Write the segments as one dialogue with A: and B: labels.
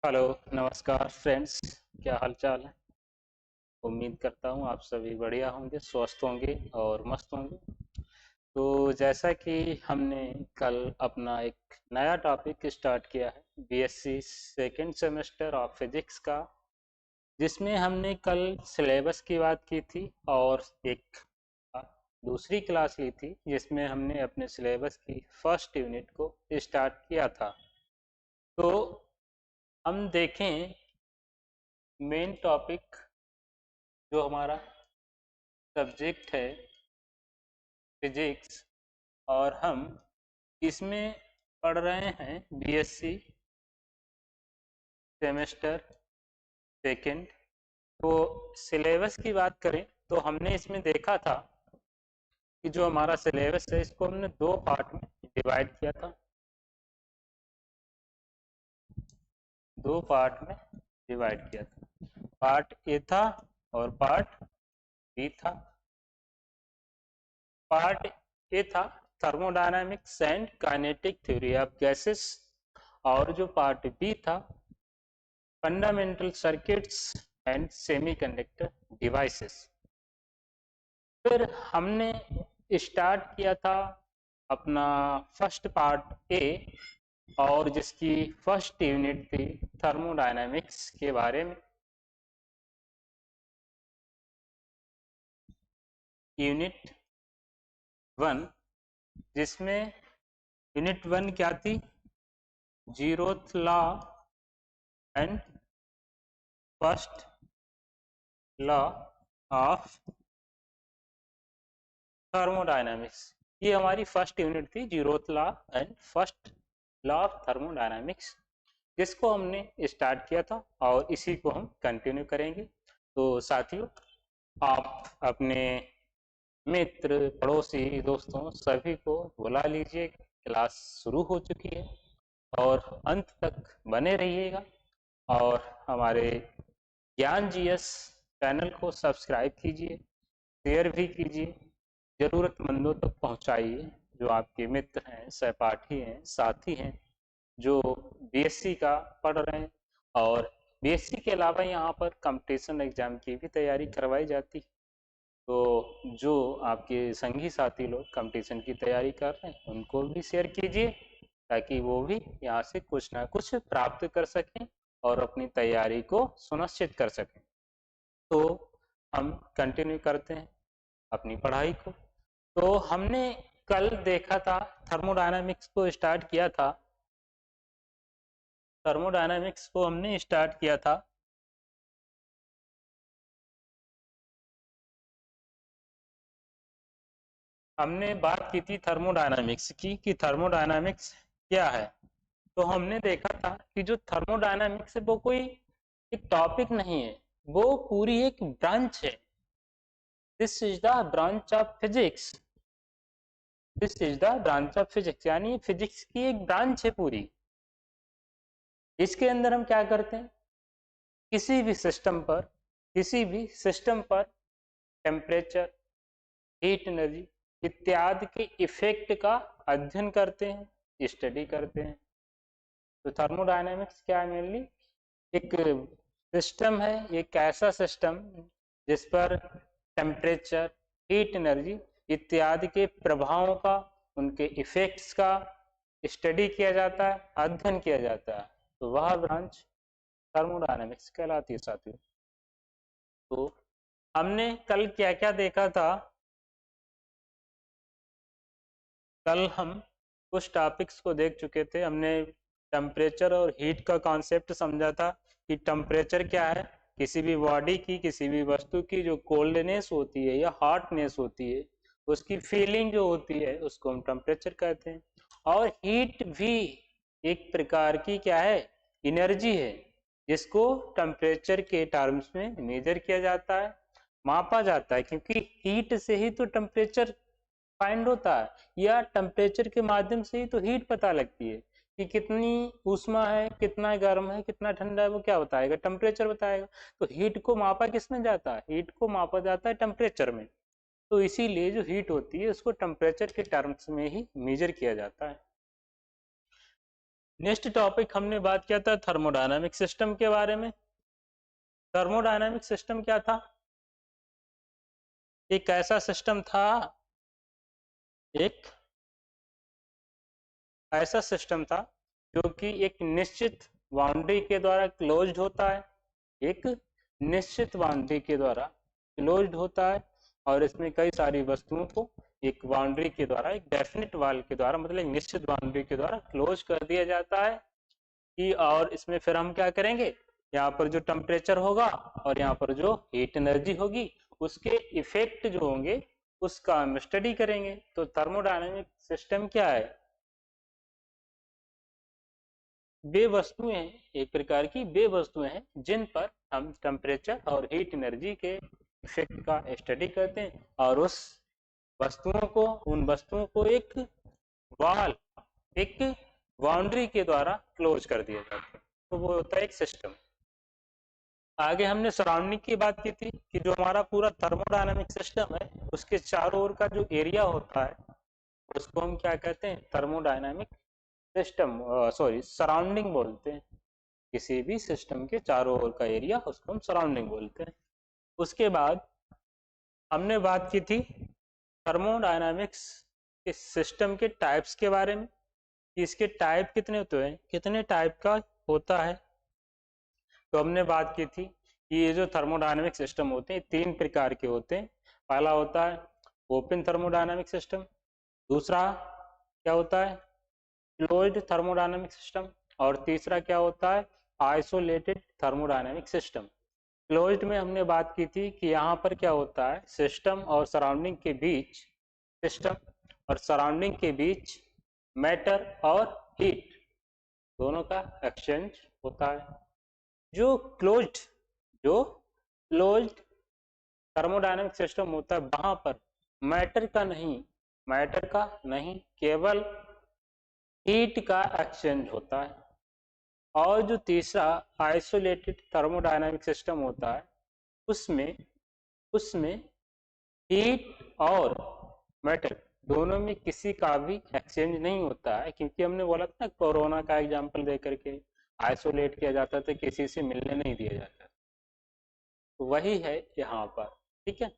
A: Hello, नमस्कार friends. क्या हाल चाल है? उम्मीद करता हूँ आप सभी बढ़िया होंगे, स्वस्थ होंगे और मस्त होंगे। तो जैसा कि हमने कल अपना एक नया टॉपिक स्टार्ट किया है, BSc second semester of physics का, जिसमें हमने कल सिलेबस की बात की थी और एक अ, दूसरी क्लास ली थी जिसमें हमने अपने सिलेबस की फर्स्ट यूनिट को स्टार्ट किया था। तो हम देखें मेन टॉपिक जो हमारा सब्जेक्ट है फिजिक्स, और हम इसमें पढ़ रहे हैं बीएससी सेमेस्टर सेकंड। तो सिलेबस की बात करें तो हमने इसमें देखा था कि जो हमारा सिलेबस है इसको हमने दो पार्ट में डिवाइड किया था। दो पार्ट में डिवाइड किया था, पार्ट ए था और पार्ट बी था। पार्ट ए था thermodynamics and kinetic theory of gases, और जो पार्ट बी था fundamental circuits and semiconductor devices. फिर हमने स्टार्ट किया था अपना फर्स्ट पार्ट ए, और जिसकी फर्स्ट यूनिट थी थर्मोडायनामिक्स के बारे में। यूनिट वन, जिसमें यूनिट वन क्या थी? Zeroth law and first law of thermodynamics. ये हमारी फर्स्ट यूनिट थी, zeroth law and first law of thermodynamics, जिसको हमने स्टार्ट किया था और इसी को हम कंटिन्यू करेंगे। तो साथियों, आप अपने मित्र, पड़ोसी, दोस्तों सभी को बुला लीजिए। क्लास शुरू हो चुकी है और अंत तक बने रहिएगा, और हमारे ज्ञान जीएस चैनल को सब्सक्राइब कीजिए, शेयर भी कीजिए, जरूरतमंदों तक पहुंचाइए। जो आपके मित्र हैं, सहपाठी हैं, साथी हैं, जो बीएससी का पढ़ रहे हैं, और बीएससी के अलावा यहाँ पर कंपटीशन एग्जाम की भी तैयारी करवाई जाती है। तो जो आपके संगी साथी लोग कंपटीशन की तैयारी कर रहे हैं उनको भी शेयर कीजिए, ताकि वो भी यहाँ से कुछ ना कुछ प्राप्त कर सकें और अपनी तैयारी को सुनिश्चित कर सकें। तो हम कंटिन्यू करते हैं अपनी पढ़ाई को। तो हमने कल देखा था, थर्मोडायनामिक्स को स्टार्ट किया था। थर्मोडायनामिक्स को हमने स्टार्ट किया था हमने बात की थी थर्मोडायनामिक्स की कि थर्मोडायनामिक्स क्या है। तो हमने देखा था कि जो थर्मोडायनामिक्स है वो कोई एक टॉपिक नहीं है, वो पूरी एक ब्रांच है। This is the branch of physics. This is the branch of physics, यानी फिजिक्स की एक ब्रांच है पूरी। इसके अंदर हम क्या करते हैं? किसी भी सिस्टम पर किसी भी सिस्टम पर टेम्परेचर, हीट एनर्जी इत्यादि के इफेक्ट का अध्ययन करते हैं, स्टडी करते हैं। तो थर्मोडायनेमिक्स क्या है? मेनली एक सिस्टम है, एक ऐसा सिस्टम जिस पर टेम्परेचर, हीट एनर्जी इत्यादि के प्रभावों का, उनके इफेक्ट्स का स्टडी किया जाता है, अध्ययन किया जाता है। तो वह ब्रांच थर्मोडायनेमिक्स कहलाती है साथियों। तो हमने कल क्या क्या देखा था? कल हम कुछ टॉपिक्स को देख चुके थे। हमने टेम्परेचर और हीट का कॉन्सेप्ट समझा था कि टेम्परेचर क्या है, किसी भी बॉडी की, किसी भी वस्तु की जो कोल्डनेस होती है या हॉटनेस होती है, उसकी फीलिंग जो होती है उसको हम टेम्परेचर कहते हैं। और हीट भी एक प्रकार की क्या है? एनर्जी है, जिसको टेम्परेचर के टर्म्स में मेजर किया जाता है, मापा जाता है, क्योंकि हीट से ही तो टेम्परेचर फाइंड होता है, या टेम्परेचर के माध्यम से ही तो हीट पता लगती है कि कितनी ऊष्मा है, कितना गर्म है, कितना ठंडा है। वो क्या बताएगा? टेम्परेचर बताएगा। तो हीट को मापा किसमें जाता है? हीट को मापा जाता है टेम्परेचर में। तो इसीलिए जो हीट होती है उसको टेम्परेचर के टर्म्स में ही मेजर किया जाता है। नेक्स्ट टॉपिक हमने बात किया था थर्मोडायनामिक सिस्टम के बारे में। थर्मोडायनामिक सिस्टम क्या था? एक ऐसा सिस्टम था, एक ऐसा सिस्टम था जो कि एक निश्चित बाउंड्री के द्वारा क्लोज्ड होता है, एक निश्चित बाउंड्री के द्वारा क्लोज्ड होता है, और इसमें कई सारी वस्तुओं को एक बाउंड्री के द्वारा, एक डेफिनेट वाल के द्वारा, मतलब एक निश्चित बाउंड्री के द्वारा क्लोज कर दिया जाता है कि, और इसमें फिर हम क्या करेंगे, यहाँ पर जो टेम्परेचर होगा और यहाँ पर जो हीट एनर्जी होगी उसके इफेक्ट जो होंगे उसका हम स्टडी करेंगे। तो थर्मोडायनामिक सिस्टम क्या है? वे वस्तुएं हैं, एक प्रकार की वे वस्तुएं हैं जिन पर हम टेम्परेचर और हीट एनर्जी के इफेक्ट का स्टडी करते हैं, और उस वस्तुओं को, उन वस्तुओं को एक वाल, एक बाउंड्री के द्वारा क्लोज कर दिया जाता है। तो वो होता है एक सिस्टम। आगे हमने सराउंडिंग की बात की थी कि जो हमारा पूरा थर्मोडायनामिक सिस्टम है उसके चारों ओर का जो एरिया होता है उसको हम क्या कहते हैं? थर्मोडायनामिक सिस्टम, सॉरी सराउंडिंग बोलते हैं। किसी भी सिस्टम के चारों ओर का एरिया उसको हम सराउंडिंग बोलते हैं। उसके बाद हमने बात की थी थर्मोडायनामिक्स के सिस्टम के टाइप्स के बारे में, कि इसके टाइप कितने होते हैं, कितने टाइप का होता है। तो हमने बात की थी कि ये जो थर्मोडायनामिक सिस्टम होते हैं तीन प्रकार के होते हैं। पहला होता है ओपन थर्मोडायनामिक सिस्टम, दूसरा क्या होता है क्लोज्ड थर्मोडायनामिक सिस्टम, और तीसरा क्या होता है आइसोलेटेड थर्मोडायनामिक सिस्टम। क्लोज्ड में हमने बात की थी कि यहाँ पर क्या होता है, सिस्टम और सराउंडिंग के बीच, सिस्टम और सराउंडिंग के बीच मैटर और हीट दोनों का एक्सचेंज होता है। जो क्लोज्ड थर्मोडायनामिक सिस्टम होता है वहां पर मैटर का नहीं केवल हीट का एक्सचेंज होता है। और जो तीसरा आइसोलेटेड थर्मोडायनामिक सिस्टम होता है उसमें हीट और मैटर दोनों में किसी का भी एक्सचेंज नहीं होता है, क्योंकि हमने बोला था ना कोरोना का एग्जांपल देकर के आइसोलेट किया जाता था, किसी से मिलने नहीं दिया जाता। तो वही है यहाँ पर, ठीक है।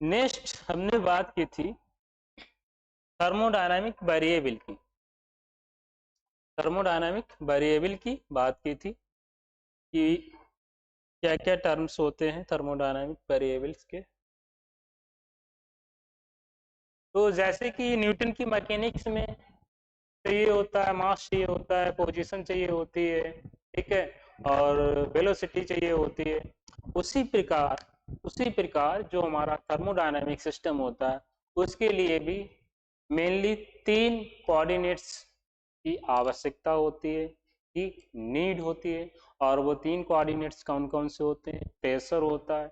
A: नेक्स्ट हमने बात की थी थर्मोडायनामिक वेरिएबल की। थर्मोडायनामिक वेरिएबल की बात की थी कि क्या क्या टर्म्स होते हैं थर्मोडायनामिक वेरिएबल्स के। तो जैसे कि न्यूटन की मैकेनिक्स में चाहिए होता है, मास चाहिए होता है, पोजीशन चाहिए होती है, ठीक है, और वेलोसिटी चाहिए होती है, उसी प्रकार जो हमारा थर्मोडायनामिक सिस्टम होता है उसके लिए भी मेनली तीन कोऑर्डिनेट्स की आवश्यकता होती है, की नीड होती है। और वो तीन कोऑर्डिनेट्स कौन कौन से होते हैं? प्रेशर होता है,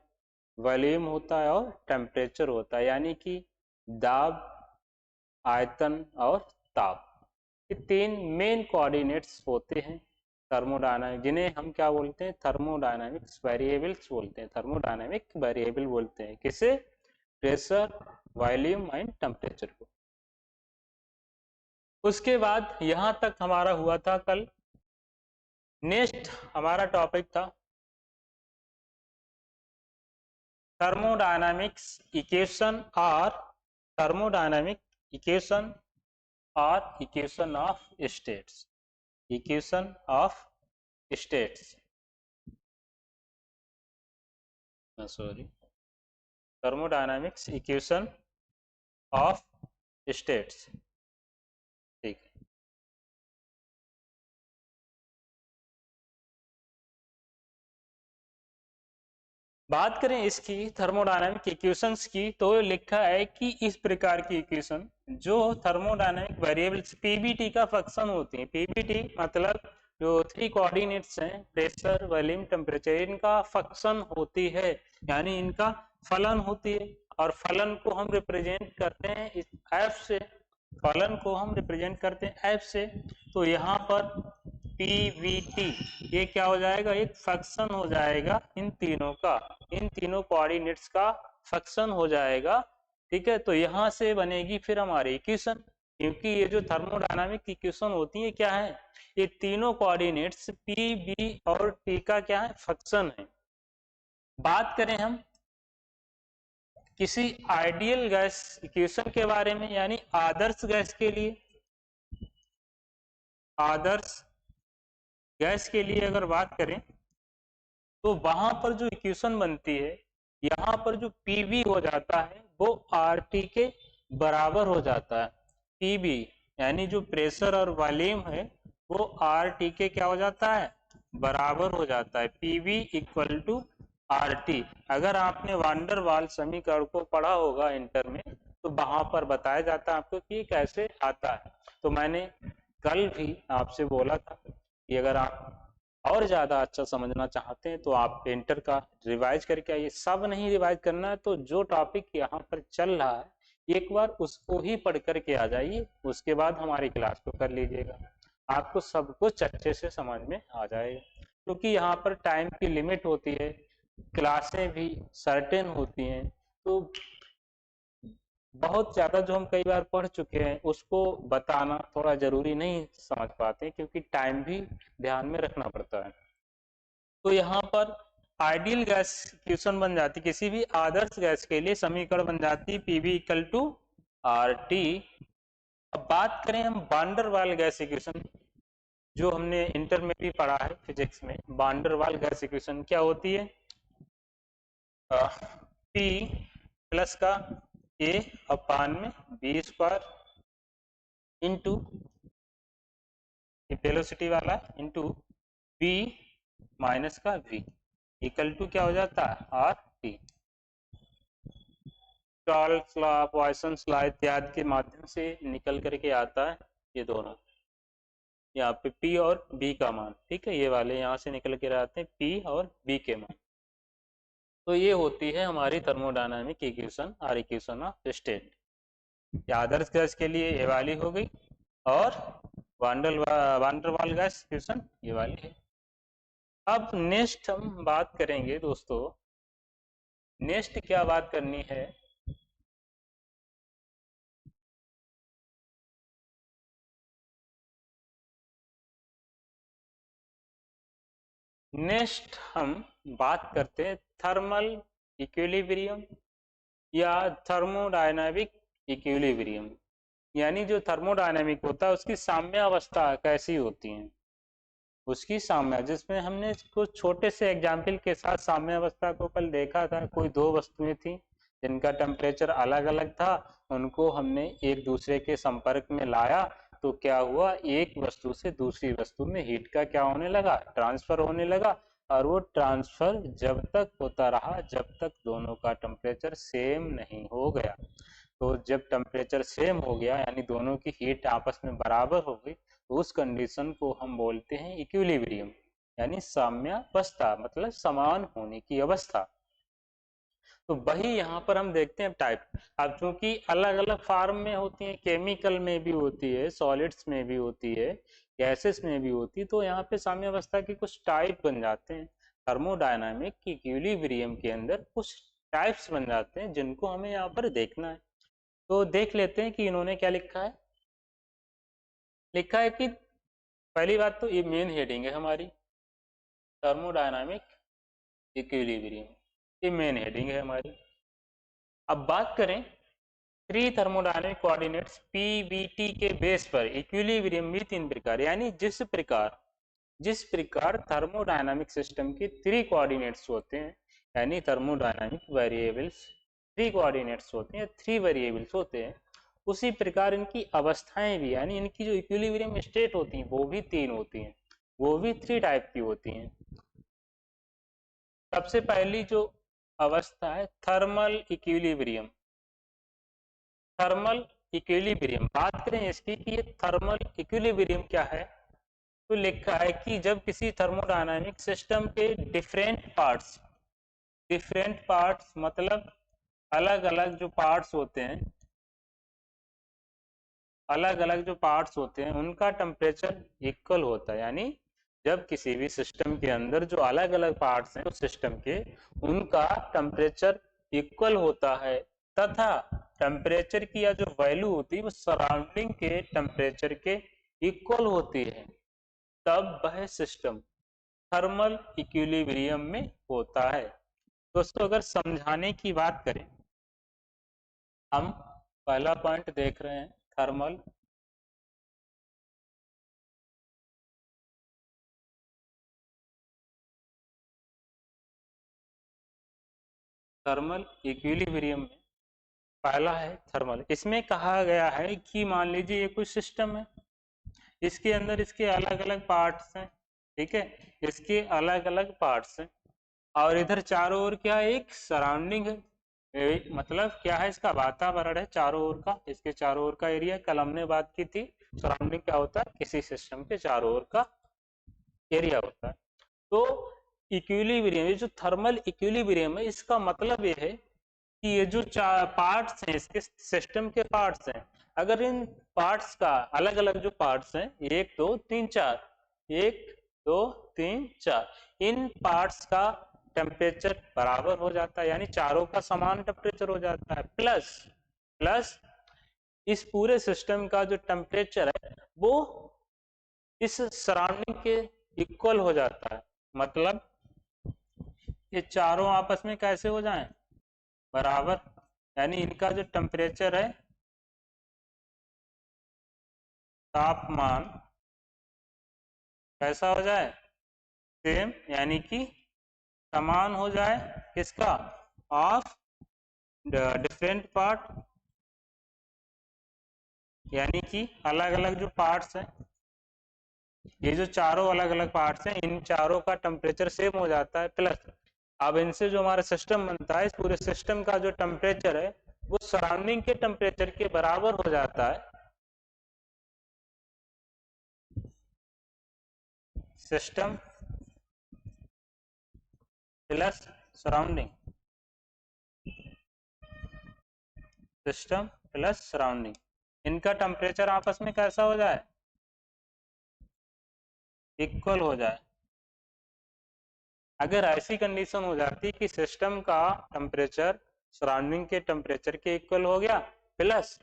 A: वॉल्यूम होता है और टेम्परेचर होता है, यानी कि दाब, आयतन और ताप। ये तीन मेन कोऑर्डिनेट्स होते हैं थर्मोडायनामिक, जिन्हें हम क्या बोलते हैं? थर्मोडायनामिक्स वेरिएबल्स बोलते हैं, थर्मोडायनामिक वेरिएबल बोलते हैं। किसे? प्रेशर, वॉल्यूम एंड टेम्परेचर को। उसके बाद यहां तक हमारा हुआ था कल। नेक्स्ट हमारा टॉपिक था थर्मोडायनामिक्स इक्वेशन और थर्मोडायनामिक इक्वेशन और equation of states, equation of states, sorry thermodynamics equation of states, ठीक है। बात करें इसकी थर्मोडायनामिक इक्वेशंस की, तो लिखा है कि इस प्रकार की इक्वेशन जो थर्मोडायनामिक वेरिएबल्स पीबीटी का फंक्शन होती है। पीबीटी मतलब जो थ्री कोऑर्डिनेट्स हैं, प्रेशर, वॉल्यूम, टेम्परेचर, इनका फंक्शन होती है, यानी इनका फलन होती है। और फलन को हम रिप्रेजेंट करते हैं इस एफ से, फलन को हम रिप्रेजेंट करते हैं एफ से। तो यहाँ पर पीवीटी ये क्या हो जाएगा? एक फंक्शन हो जाएगा इन तीनों का, इन तीनों कोऑर्डिनेट्स का फंक्शन हो जाएगा, ठीक है। तो यहाँ से बनेगी फिर हमारी इक्वेशन, क्योंकि ये जो थर्मोडायनामिक इक्वेशन होती है क्या है, ये तीनों कोऑर्डिनेट्स पी, बी और टी का क्या है, फंक्शन है। बात करें हम किसी आइडियल गैस इक्वेशन के बारे में, यानी आदर्श गैस के लिए, आदर्श गैस के लिए अगर बात करें तो वहां पर जो इक्वेशन बनती है, यहाँ पर जो पीवी हो जाता है वो आरटी के बराबर हो जाता है। पीवी यानी जो प्रेशर और वॉल्यूम है वो आरटी के क्या हो जाता है, बराबर हो जाता है। PV equal to RT. अगर आपने वांडर वाल समीकरण को पढ़ा होगा इंटर में, तो वहां पर बताया जाता है आपको कि ये कैसे आता है। तो मैंने कल भी आपसे बोला था कि अगर आप और ज्यादा अच्छा समझना चाहते हैं तो आप इंटर का रिवाइज करके आइए। सब नहीं रिवाइज करना है, तो जो टॉपिक यहाँ पर चल रहा है एक बार उसको ही पढ़ करके आ जाइए, उसके बाद हमारी क्लास को कर लीजिएगा, आपको सब कुछ अच्छे से समझ में आ जाएगा। क्योंकि यहाँ पर टाइम की लिमिट होती है, क्लासें भी सर्टेन होती हैं, तो बहुत ज्यादा जो हम कई बार पढ़ चुके हैं उसको बताना थोड़ा जरूरी नहीं समझ पाते, क्योंकि टाइम भी ध्यान में रखना पड़ता है। तो यहाँ पर आइडियल गैस इक्वेशन बन जाती, किसी भी आदर्श गैस के लिए समीकरण बन जाती PV equal to R T. अब बात करें हम वांडर वाल गैस इक्वेशन, जो हमने इंटर में भी पढ़ा है फिजिक्स में। वांडर वाल गैस इक्वेशन क्या होती है, पी प्लस का ए अपान में बी स्क्वायर इंटू वेलोसिटी वाला इंटू बी माइनस का वी इक्वल टू क्या हो जाता है, R T. Charles law, Poisson's law इत्यादि के माध्यम से निकल करके आता है ये दोनों, यहाँ पे P और B का मान, ठीक है, ये वाले यहाँ से निकल के आते हैं P और B के मान। तो ये होती है हमारी थर्मोडायनामिक इक्वेशन और equation of state. Adarsh gas के लिए ये वाली हो गई, और वांडरवाल गैस इक्वेशन ये वाली है। अब नेक्स्ट हम बात करेंगे दोस्तों, नेक्स्ट क्या बात करनी है, नेक्स्ट हम बात करते हैं थर्मल इक्विलिब्रियम या थर्मोडायनामिक इक्विलिब्रियम। यानी जो थर्मोडायनामिक होता है उसकी साम्य अवस्था कैसी होती है, उसकी साम्य, जिसमें हमने कुछ छोटे से एग्जाम्पल के साथ साम्य अवस्था को कल देखा था। कोई दो वस्तुएं थी जिनका टेम्परेचर अलग अलग था, उनको हमने एक दूसरे के संपर्क में लाया, तो क्या हुआ, एक वस्तु से दूसरी वस्तु में हीट का क्या होने लगा, ट्रांसफर होने लगा। और वो ट्रांसफर जब तक होता रहा जब तक दोनों का टेम्परेचर सेम नहीं हो गया। तो जब टेम्परेचर सेम हो गया यानी दोनों की हीट आपस में बराबर हो गई, तो उस कंडीशन को हम बोलते हैं इक्विलिब्रियम, यानी साम्यावस्था, मतलब समान होने की अवस्था। तो वही यहाँ पर हम देखते हैं टाइप। अब चूंकि अलग अलग फॉर्म में होती है, केमिकल में भी होती है, सॉलिड्स में भी होती है, गैसेस में भी होती है, तो यहाँ पे साम्यावस्था के कुछ टाइप बन जाते हैं। थर्मोडायनामिक इक्विलिब्रियम के अंदर कुछ टाइप्स बन जाते हैं जिनको हमें यहाँ पर देखना है। तो देख लेते हैं कि इन्होंने क्या लिखा है। लिखा है कि पहली बात तो ये मेन हेडिंग है हमारी, थर्मोडायनामिक इक्विलिब्रियम, ये मेन हेडिंग है हमारी। अब बात करें थ्री थर्मोडायनामिक कोऑर्डिनेट्स पीवीटी के बेस पर इक्विलिब्रियम भी तीन प्रकार, यानी जिस प्रकार थर्मोडायनामिक सिस्टम के थ्री कोऑर्डिनेट्स होते हैं, यानी थर्मोडायनामिक वेरिएबल्स थ्री कोऑर्डिनेट्स होते हैं, थ्री वेरिएबल्स होते हैं, उसी प्रकार इनकी अवस्थाएं भी, यानी इनकी जो इक्विलिब्रियम स्टेट होती हैं वो भी तीन होती हैं, वो भी थ्री टाइप की होती हैं। सबसे पहली जो अवस्था है थर्मल इक्विलिब्रियम। थर्मल इक्विलिब्रियम बात करें इसकी कि ये थर्मल इक्विलिब्रियम क्या है, तो लिखा है कि जब किसी थर्मोडायनामिक सिस्टम के डिफरेंट पार्ट्स मतलब अलग अलग जो पार्ट्स होते हैं, अलग अलग जो पार्ट्स होते हैं उनका टेम्परेचर इक्वल होता है। यानी जब किसी भी सिस्टम के अंदर जो अलग अलग पार्ट्स हैं उस सिस्टम के, उनका टेम्परेचर इक्वल होता है, तथा टेम्परेचर की या जो वैल्यू होती है वो सराउंडिंग के टेम्परेचर के इक्वल होती है, तब वह सिस्टम थर्मल इक्विलिब्रियम में होता है। दोस्तों अगर समझाने की बात करें, हम पहला पॉइंट देख रहे हैं थर्मल इक्विलिब्रियम में पहला है थर्मल। इसमें कहा गया है कि मान लीजिए ये कोई सिस्टम है, इसके अंदर इसके अलग अलग पार्ट्स हैं, ठीक है, इसके अलग अलग पार्ट्स हैं, और इधर चारों ओर क्या है, एक सराउंडिंग है, मतलब क्या है, इसका वातावरण है चारों ओर का, इसके चारों ओर का एरिया। कल हमने बात की थी सराउंडिंग क्या होता है, किसी सिस्टम के चारों ओर का एरिया होता है। तो इक्विलिब्रियम, ये जो थर्मल इक्विलिब्रियम है, इसका मतलब ये है कि ये जो पार्ट्स हैं, इसके सिस्टम के पार्ट्स हैं, अगर इन पार्ट्स का अलग अलग जो पार्ट्स हैं, एक दो तीन चार, एक दो तीन चार, इन पार्ट्स का टेम्परेचर बराबर हो जाता है, यानी चारों का समान टेम्परेचर हो जाता है, प्लस प्लस इस पूरे सिस्टम का जो टेम्परेचर है वो इस सराउंडिंग के इक्वल हो जाता है। मतलब ये चारों आपस में कैसे हो जाएं, बराबर, यानी इनका जो टेम्परेचर है, तापमान कैसा हो जाए, सेम, यानी कि समान हो जाए, किसका, ऑफ डिफरेंट पार्ट, यानी कि अलग अलग जो पार्ट्स हैं, ये जो चारों अलग अलग पार्ट्स हैं, इन चारों का टेम्परेचर सेम हो जाता है, प्लस अब इनसे जो हमारा सिस्टम बनता है, इस पूरे सिस्टम का जो टेम्परेचर है वो सराउंडिंग के टेम्परेचर के बराबर हो जाता है। System plus surrounding, system plus surrounding, इनका टेम्परेचर आपस में कैसा हो जाए, इक्वल हो जाए। अगर ऐसी कंडीशन हो जाती कि सिस्टम का टेम्परेचर सराउंडिंग के टेम्परेचर के इक्वल हो गया, प्लस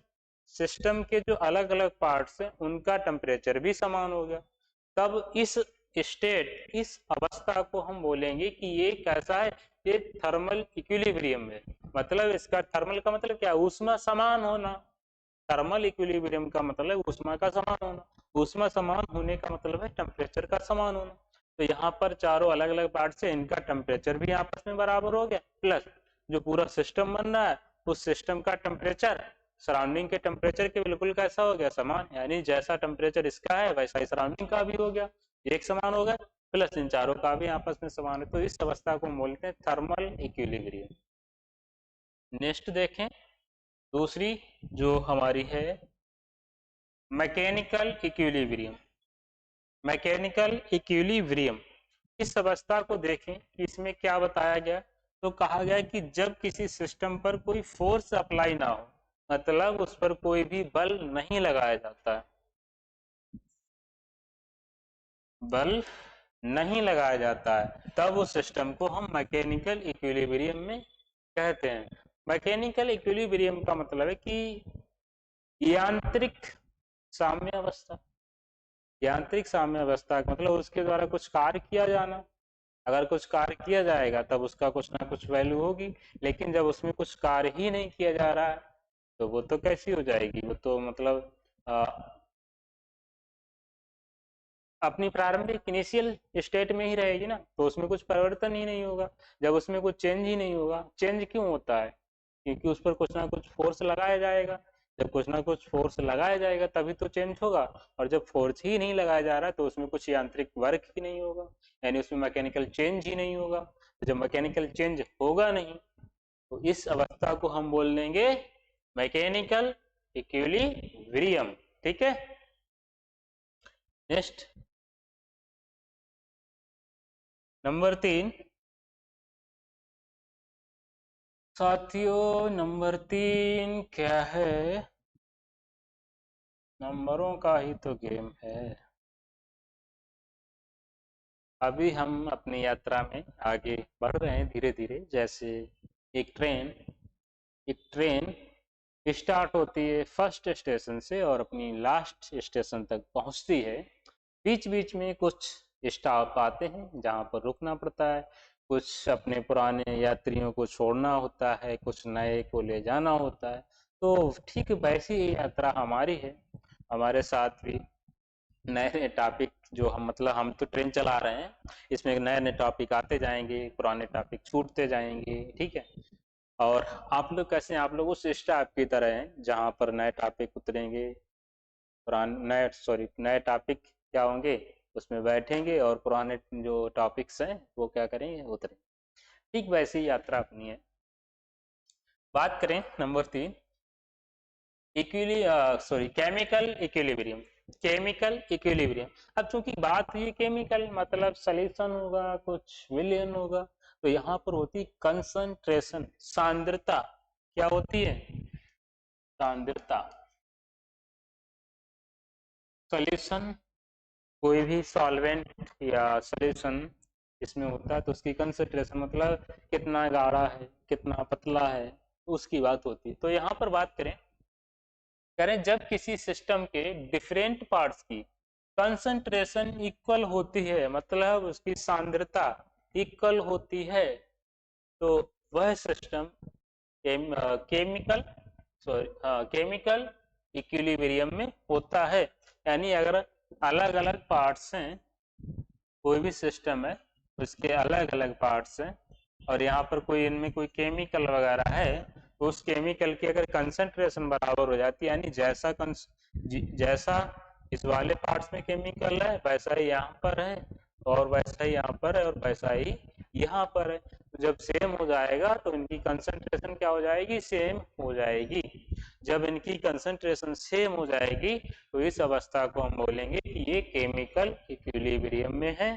A: सिस्टम के जो अलग अलग पार्ट्स हैं उनका टेम्परेचर भी समान हो गया, तब इस स्टेट, इस अवस्था को हम बोलेंगे कि ये कैसा है, ये थर्मल इक्विलिब्रियम है। मतलब इसका थर्मल का मतलब क्या है, ऊष्मा समान होना। थर्मल इक्विलिब्रियम का मतलब ऊष्मा का समान होना, ऊष्मा समान होने का मतलब है टेम्परेचर का समान होना। तो यहाँ पर चारों अलग अलग पार्ट से इनका टेम्परेचर भी आपस में बराबर हो गया, प्लस जो पूरा सिस्टम बन रहा है उस सिस्टम का टेम्परेचर सराउंडिंग के टेम्परेचर के बिल्कुल कैसा हो गया, समान, यानी जैसा टेम्परेचर इसका है वैसा ही सराउंडिंग का भी हो गया, एक समान हो गया, प्लस इन चारों का भी आपस में समान है। तो इस अवस्था को बोलते हैं थर्मल इक्विलिब्रियम। नेक्स्ट देखें, दूसरी जो हमारी है मैकेनिकल इक्विलिब्रियम। मैकेनिकल इक्विलिब्रियम, इस अवस्था को देखें कि इसमें क्या बताया गया, तो कहा गया कि जब किसी सिस्टम पर कोई फोर्स अप्लाई ना हो, मतलब उस पर कोई भी बल नहीं लगाया जाता है, बल नहीं लगाया जाता है, तब उस सिस्टम को हम मैकेनिकल इक्विलिब्रियम में कहते हैं। मैकेनिकल इक्विलिब्रियम का मतलब है कि यांत्रिक साम्य अवस्था, यांत्रिक साम्य अवस्था का मतलब उसके द्वारा कुछ कार्य किया जाना। अगर कुछ कार्य किया जाएगा तब उसका कुछ ना कुछ वैल्यू होगी, लेकिन जब उसमें कुछ कार्य ही नहीं किया जा रहा है तो वो तो कैसी हो जाएगी, वो तो मतलब अपनी प्रारंभिक इनिशियल स्टेट में ही रहेगी ना, तो उसमें कुछ परिवर्तन ही नहीं होगा। जब उसमें कुछ चेंज ही नहीं होगा, चेंज क्यों होता है, क्योंकि उस पर कुछ ना कुछ फोर्स लगाया जाएगा, जब कुछ ना कुछ फोर्स लगाया जाएगा तभी तो चेंज होगा, और जब फोर्स ही नहीं लगाया जा रहा तो उसमें कुछ यांत्रिक वर्क ही नहीं होगा, यानी उसमें मैकेनिकल चेंज ही नहीं होगा। तो जब मैकेनिकल चेंज होगा नहीं तो इस अवस्था को हम बोल देंगे मैकेनिकल इक्विलिब्रियम। ठीक है, नेक्स्ट नंबर 3, साथियों नंबर 3 क्या है, नंबरों का ही तो गेम है। अभी हम अपनी यात्रा में आगे बढ़ रहे हैं धीरे धीरे, जैसे एक ट्रेन, एक ट्रेन स्टार्ट होती है फर्स्ट स्टेशन से और अपनी लास्ट स्टेशन तक पहुंचती है। बीच बीच में कुछ स्टॉप आते हैं जहां पर रुकना पड़ता है, कुछ अपने पुराने यात्रियों को छोड़ना होता है, कुछ नए को ले जाना होता है। तो ठीक वैसी ही यात्रा हमारी है। हमारे साथ भी नए नए टॉपिक जो हम मतलब हम तो ट्रेन चला रहे हैं, इसमें नए नए टॉपिक आते जाएंगे, पुराने टॉपिक छूटते जाएंगे, ठीक है। और आप लोग कैसे हैं? आप लोग उस स्टाफ की तरह हैं जहां पर नए टॉपिक उतरेंगे, पुराने नए सॉरी नए टॉपिक क्या होंगे उसमें बैठेंगे और पुराने जो टॉपिक्स हैं वो क्या करेंगे, उतरेंगे। ठीक वैसी यात्रा अपनी है। बात करें नंबर 3, इक्विली sorry chemical equilibrium. Chemical equilibrium, अब चूंकि बात हुई केमिकल मतलब सॉल्यूशन होगा, कुछ विलयन होगा, तो यहाँ पर होती कंसंट्रेशन, सांद्रता। क्या होती है? सांद्रता। सॉल्यूशन, कोई भी सॉल्वेंट या सॉल्यूशन इसमें होता है तो उसकी कंसंट्रेशन मतलब कितना गाढ़ा है, कितना पतला है, उसकी बात होती है। तो यहाँ पर बात करें जब किसी सिस्टम के डिफरेंट पार्ट्स की कंसंट्रेशन इक्वल होती है, मतलब उसकी सांद्रता इक्वल होती है, तो वह system chemical sorry chemical equilibrium में होता है। यानी अगर अलग अलग पार्ट्स हैं, कोई भी सिस्टम है उसके अलग अलग पार्ट्स हैं और यहाँ पर कोई इनमें कोई केमिकल वगैरह है, तो उस केमिकल की अगर कंसंट्रेशन बराबर हो जाती है, यानी जैसा इस वाले पार्ट्स में केमिकल है वैसा ही यहाँ पर है, और वैसा ही यहाँ पर है, और वैसा ही यहाँ पर है, तो जब सेम हो जाएगा तो इनकी कंसंट्रेशन क्या हो जाएगी? सेम हो जाएगी। जब इनकी कंसंट्रेशन सेम हो जाएगी तो इस अवस्था को हम बोलेंगे कि ये केमिकल इक्विलिब्रियम में है,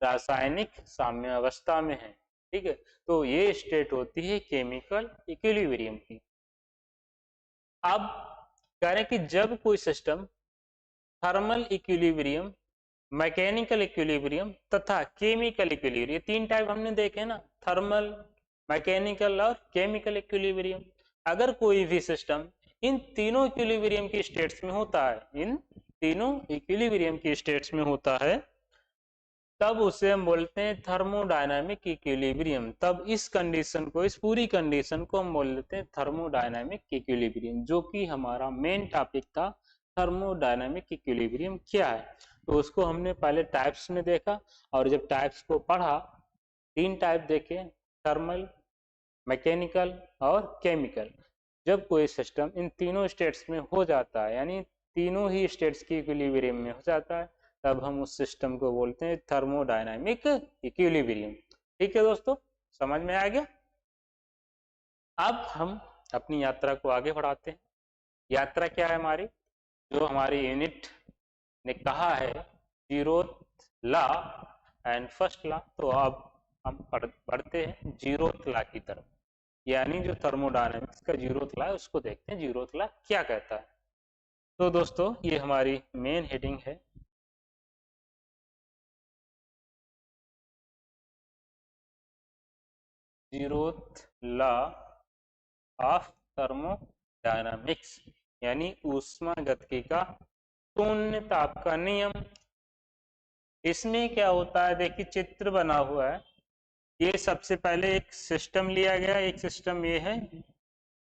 A: रासायनिक साम्य अवस्था में है। ठीक है, तो ये स्टेट होती है केमिकल इक्विलिब्रियम की। अब कह रहे हैं कि जब कोई system thermal equilibrium, mechanical equilibrium तथा केमिकल इक्विलिब्रियम, तीन टाइप हमने देखे ना, थर्मल, मैकेनिकल और केमिकल इक्विलिब्रियम। अगर कोई भी सिस्टम इन तीनों इक्विलिब्रियम की स्टेट्स में होता है, इन तीनों इक्विलिब्रियम की स्टेट्स में होता है, तब उसे हम बोलते हैं थर्मोडायनामिक इक्विलिब्रियम। तब इस कंडीशन को, इस पूरी कंडीशन को हम बोल देते हैं थर्मोडायनामिक इक्विलिब्रियम, जो कि हमारा मेन टॉपिक था। थर्मोडायनामिक इक्विलिब्रियम क्या है, तो उसको हमने पहले टाइप्स में देखा, और जब टाइप्स को पढ़ा, तीन टाइप देखे, थर्मल, मैकेनिकल और केमिकल। जब कोई सिस्टम इन तीनों स्टेट्स में हो जाता है, यानी तीनों ही स्टेट्स की इक्विलिब्रियम में हो जाता है, तब हम उस सिस्टम को बोलते हैं थर्मोडायनामिक इक्विलिब्रियम। ठीक है दोस्तों, समझ में आ गया? अब हम अपनी यात्रा को आगे बढ़ाते हैं। यात्रा क्या है हमारी? जो हमारी यूनिट ने कहा है, zeroth law and first law, तो अब हम बढ़ते हैं जीरोथ लॉ की तरफ, यानी जो थर्मोडायनामिक्स का जीरोथ लॉ है उसको देखते हैं, जीरोथ लॉ क्या कहता है। तो दोस्तों ये हमारी मेन हेडिंग है, जीरोथ लॉ ऑफ थर्मोडायनामिक्स, यानी ऊष्मागतिकी का शून्य ताप का नियम। इसमें क्या होता है, देखिए चित्र बना हुआ है। ये सबसे पहले एक सिस्टम लिया गया, एक सिस्टम ये है,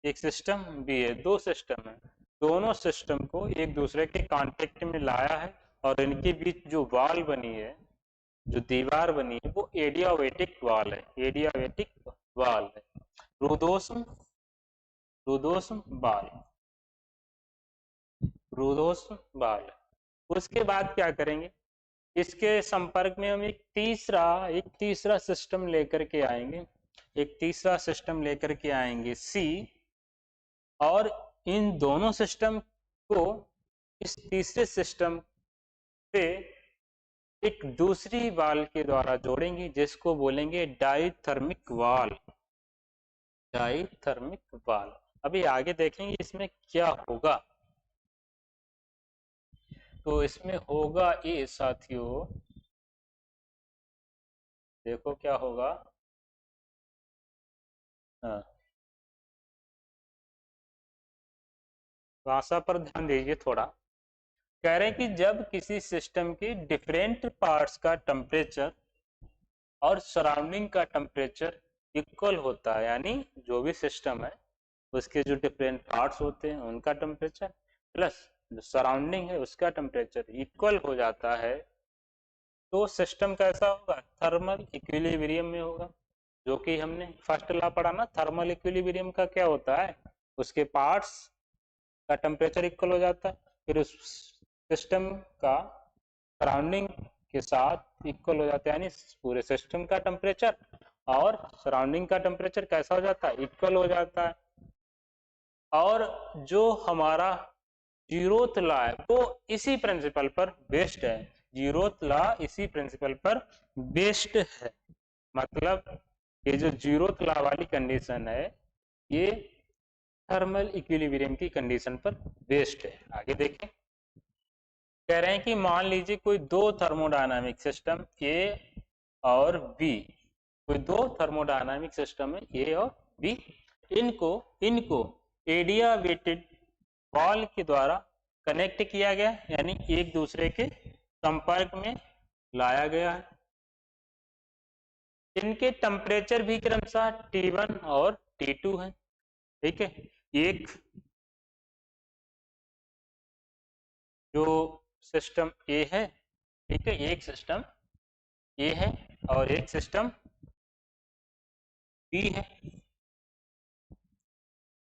A: एक सिस्टम बी है, दो सिस्टम है। दोनों सिस्टम को एक दूसरे के कांटेक्ट में लाया है, और इनके बीच जो वॉल बनी है, जो दीवार बनी है, वो एडियाबेटिक वॉल है, एडियाबेटिक वॉल है, रुदोष्म रुदोष्म बाल, रुदोष्म बाल। उसके बाद क्या करेंगे, इसके संपर्क में हम एक तीसरा सिस्टम लेकर के आएंगे, एक तीसरा सिस्टम लेकर के आएंगे सी, और इन दोनों सिस्टम को इस तीसरे सिस्टम से एक दूसरी वाल के द्वारा जोड़ेंगे, जिसको बोलेंगे डाईथर्मिक वाल, डाईथर्मिक वाल। अभी आगे देखेंगे इसमें क्या होगा। तो इसमें होगा ये साथियों, देखो क्या होगा। हाँ, भाषा पर ध्यान दीजिए थोड़ा। कह रहे हैं कि जब किसी सिस्टम के डिफरेंट पार्ट्स का टेम्परेचर और सराउंडिंग का टेम्परेचर इक्वल होता है, यानी जो भी सिस्टम है उसके जो डिफरेंट पार्ट्स होते हैं उनका टेम्परेचर प्लस जो सराउंडिंग है उसका टेम्परेचर इक्वल हो जाता है, तो सिस्टम कैसा होगा, थर्मल इक्विलिब्रियम में होगा। जो कि हमने फर्स्ट लॉ पढ़ा ना, थर्मल इक्विलिब्रियम का क्या होता है, उसके पार्ट्स का टेम्परेचर इक्वल हो जाता है, फिर उस सिस्टम का सराउंडिंग के साथ इक्वल हो जाता है, यानी पूरे सिस्टम का टेम्परेचर और सराउंडिंग का टेम्परेचर कैसा हो जाता है, इक्वल हो जाता है। और जो हमारा जीरोथ लॉ है वो इसी प्रिंसिपल पर बेस्ड है, जीरोथ लॉ इसी प्रिंसिपल पर बेस्ड है। मतलब ये जो जीरोथ लॉ वाली कंडीशन है ये थर्मल इक्विलिब्रियम की कंडीशन पर बेस्ड है। आगे देखें, कह रहे हैं कि मान लीजिए कोई दो थर्मोडायनामिक सिस्टम ए और बी, कोई दो थर्मोडायनामिक सिस्टम है ए और बी, इनको इनको एडियाबेटेड वॉल के द्वारा कनेक्ट किया गया, यानी एक दूसरे के संपर्क में लाया गया है। इनके टेम्परेचर भी क्रमशः T1 और T2 है। ठीक है, एक जो सिस्टम ए है, ठीक है, एक सिस्टम ए है और एक सिस्टम बी है।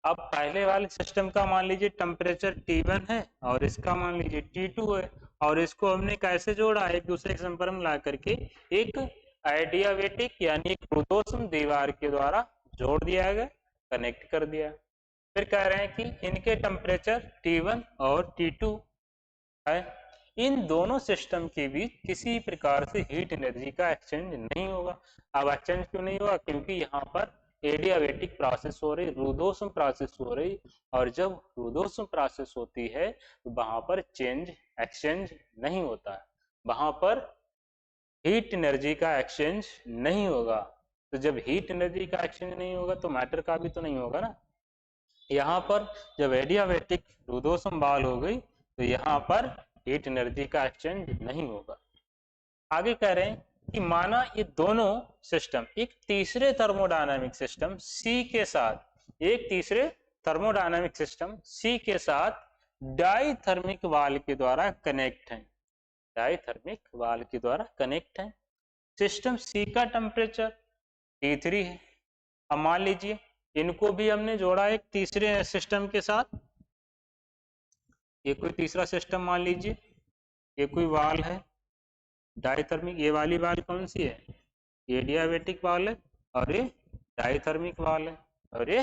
A: अब पहले वाले सिस्टम का मान लीजिए टेम्परेचर T1 है और इसका मान लीजिए T2 है, और इसको हमने कैसे जोड़ा, एक दूसरे के संपर्क में ला करके एक आइडियाबेटिक यानी एक रुद्धोष्म दीवार के द्वारा जोड़ दिया गया, कनेक्ट कर दिया। फिर कह रहे हैं कि इनके टेम्परेचर T1 और T2 है, इन दोनों सिस्टम के बीच किसी प्रकार से हीट एनर्जी का एक्सचेंज नहीं होगा। अब एक्सचेंज क्यों नहीं होगा, क्योंकि यहाँ पर एडियाबेटिक प्रोसेस हो रही, रुद्धोष्म प्रोसेस हो रही, और जब रुद्धोष्म प्रोसेस होती है तो वहां पर चेंज एक्सचेंज नहीं होता है, वहां पर हीट एनर्जी का एक्सचेंज नहीं होगा। तो जब हीट एनर्जी का एक्सचेंज नहीं होगा तो मैटर का भी तो नहीं होगा ना। यहाँ पर जब एडियाबेटिक रुद्धोष्म बहाल हो गई तो यहाँ पर हीट एनर्जी का एक्सचेंज नहीं होगा। आगे कह रहे हैं कि माना ये दोनों सिस्टम एक तीसरे थर्मोडायनामिक सिस्टम सी के साथ, एक तीसरे थर्मोडायनामिक सिस्टम सी के साथ डाइथर्मिक वाल के द्वारा कनेक्ट है, डाइथर्मिक वाल के द्वारा कनेक्ट है। सिस्टम सी का टेम्परेचर T3 है। अब मान लीजिए इनको भी हमने जोड़ा एक तीसरे सिस्टम के साथ, ये कोई तीसरा सिस्टम मान लीजिए, ये कोई वाल है डाइथर्मिक, ये वाली वाल कौन सी है, एडियाबेटिक वाल है, और ये डाइथर्मिक वाल है, और ये